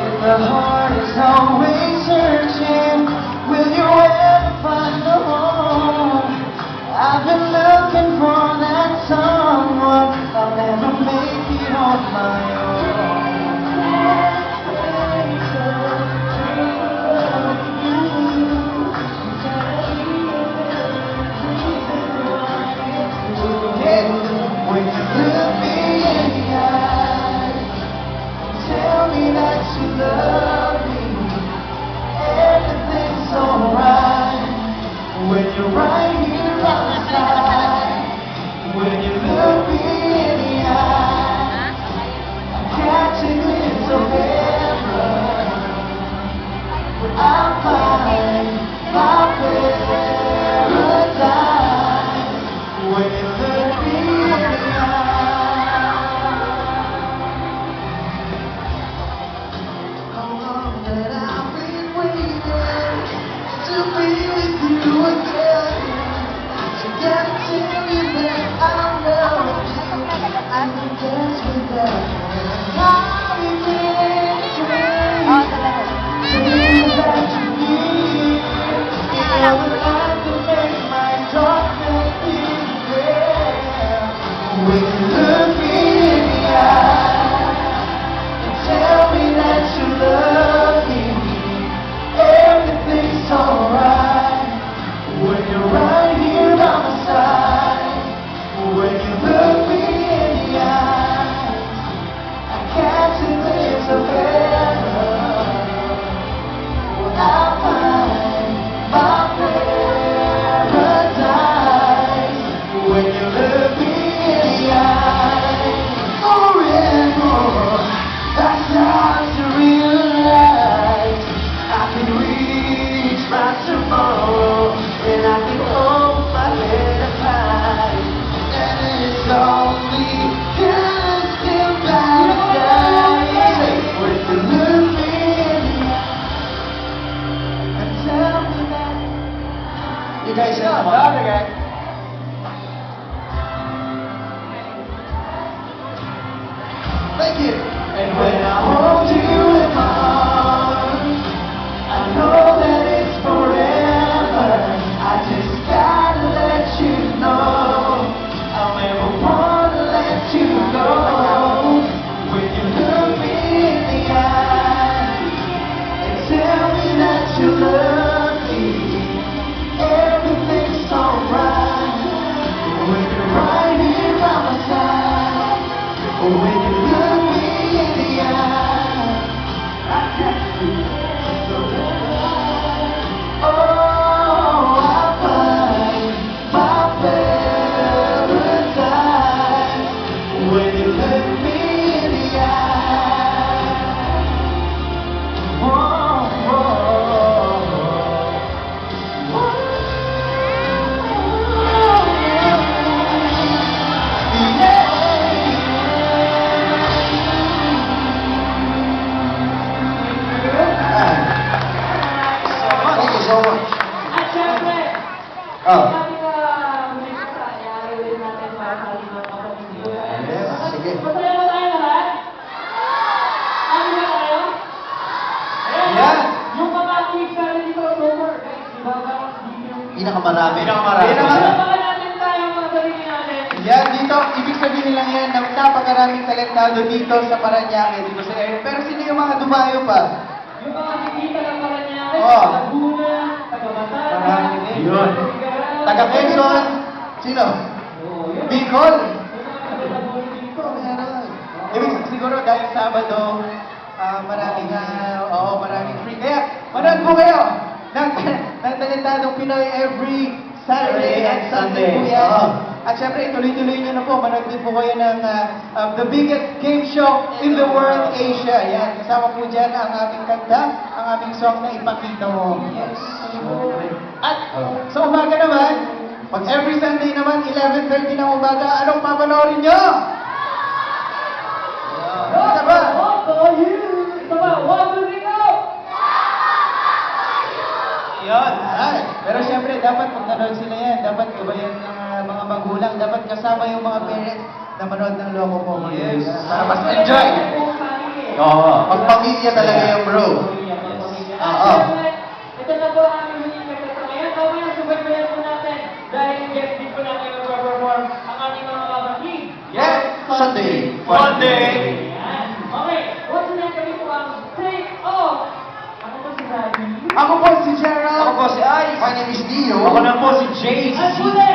If the heart is always searching, will you ever find the home? I've been looking for that someone. I'll never make it on my own. When you look me in the eye, tell me that you love me, everything's alright. When you're right here by my side, when you look me in the eye, I'm catching glimpse of heaven. I'll find my paradise when you look me in the eye. How long that I've been waiting to be with you again. So gotta tell you that I love you, and guess with that I've been dreaming that you need. You're the light that makes my darkness disappear. When you look me in the eye and tell me that you love me, everything's alright. When you're right here by my side, when you look me in the eye, I catch a glimpse of heaven. I'll find my paradise when you look me in the eye. More and more, I start to realize I can reach by tomorrow, and I can hold my head up high, and it's only constant paradise when you look me in the eye and tell me that. You guys know about it, guys. Thank you. And when I hold you in my arms, I know that it's forever. I just gotta let you know I'll never wanna let you go. When you look me in the eye and tell me that you love me, everything's alright. When you're right here by my side, when you look me in the eye, I can't feel so bad. Oh, I find my paradise when you look me in the eye. Whoa, Thank you so much. At syempre, Oh. sabi na muli sa i-awit natin para sa ating mga kapatid. Yes, sige. Masaya ba tayo lahat? Ano ba tayo? Yan. Yung mga kids natin dito, October, guys, di ba ba? Pinakamarami. Pinakamakalan natin tayo mga sarili natin. Yan, dito, ibig sabihin lang yan na napakaraming talentado dito sa Parañaque, dito sa area. Pero sino yung mga dumayo pa? Yung mga kikita ng Parañaque, Oh. Laguna, Taga-Batanes, Marami din. Yun. Taga-Ligaran, Taga-Quezon, sino? Oo, yun. Bicol. Yung mga taga-Laguna dito. Meron. Ibig siguro dahil Sabado, maraming free. Kaya, manood po kayo ng talentadong Pinoy every Saturday and Sunday po yan. At syempre, tuloy-tuloy nyo na po. Manood din po kayo ng the biggest game show in the world, Asia. Yan. Kasama po dyan ang aming kanta, ang aming song na Ipakita Mo. Yes. At sa umaga naman, pag every Sunday naman, 11:30 ng umaga, anong papanoorin nyo? Ano ba? Yun. Alright. Pero syempre, dapat pag nanood sila yan, dapat gabayan ng mga magulang, dapat kasama yung mga parents Napanood ng loko po. Yes. Para mas enjoy. Oo. Pagpamilya talaga yung bro. Oo. Ito na po ang aming huling kanta ngayon. Mamaya, subaybayan po natin dahil guest din po natin mag-perform ang ating mga kabaking. Yes! Sunday. Monday! Ayan. Okay, once again kami po ang Take Off! Ako po si Daddy. Ako po si Gerald. Ako po si Ice. My name is Dio. Ako na po si Jace. At muli,